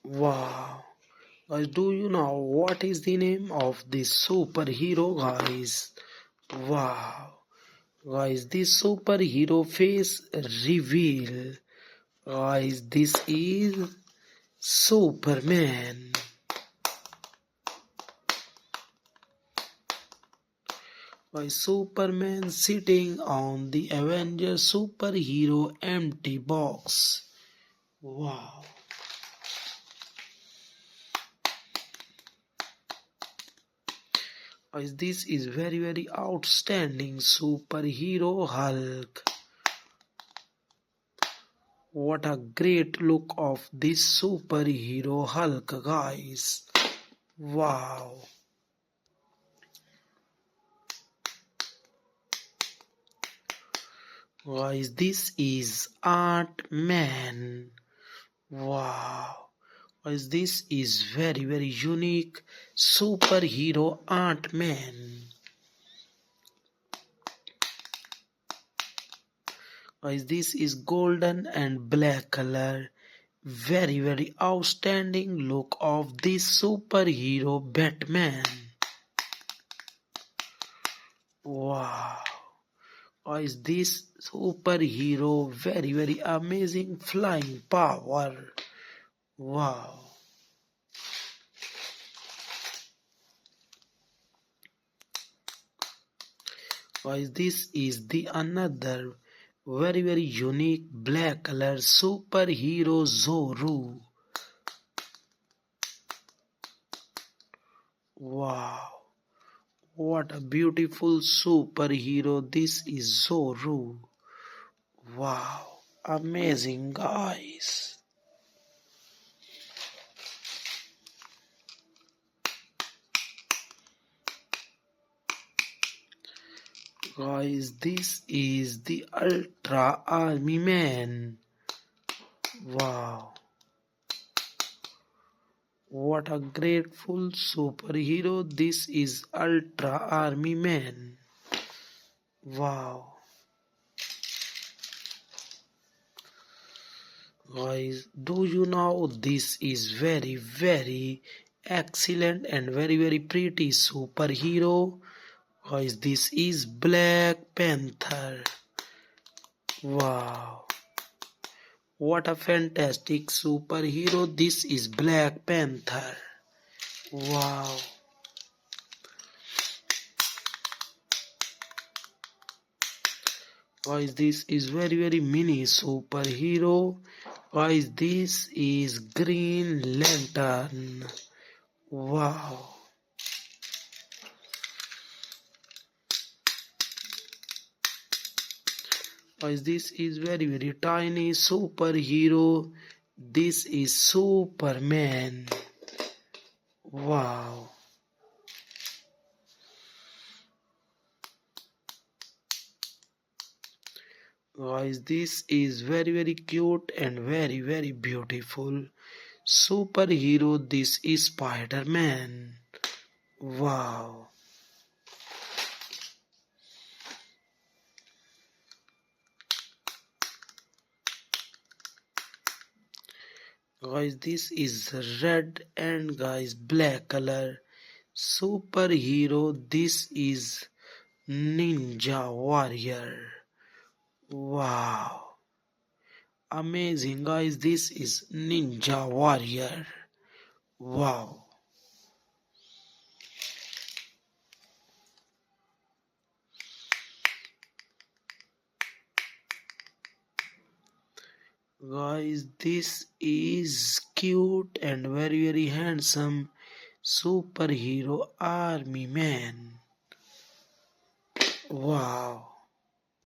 Wow. Guys, do you know what is the name of this superhero, guys? Wow. Guys, this superhero face reveal. Guys, this is Superman. Guys, Superman sitting on the Avengers superhero empty box. Wow. Guys, this is very outstanding superhero Hulk. What a great look of this superhero Hulk, guys. Wow. Guys, this is Ant-Man. Wow. Guys, this is very unique superhero Ant-Man. Guys, this is golden and black color. Very outstanding look of this superhero Batman. Wow. Guys, this superhero very amazing flying power. Wow. Guys, this is the another very unique black color superhero Zorro. Wow. What a beautiful superhero this is Zorro. Wow. Amazing, guys. Guys, this is the Ultra Army Man. Wow. What a grateful superhero this is Ultra Army Man. Wow. Guys, do you know this is very excellent and very pretty superhero? Guys, this is Black Panther. Wow. What a fantastic superhero this is Black Panther. Wow. Guys, this is very mini superhero. Guys, this is Green Lantern. Wow. Guys, this is very tiny superhero. This is Superman. Wow. Guys, this is very cute and very beautiful superhero. This is Spider-Man. Wow. Guys, this is red and guys black color superhero. This is Ninja Warrior. Wow. Amazing, guys. This is Ninja Warrior. Wow. Guys, this is cute and very handsome superhero Army Man. Wow.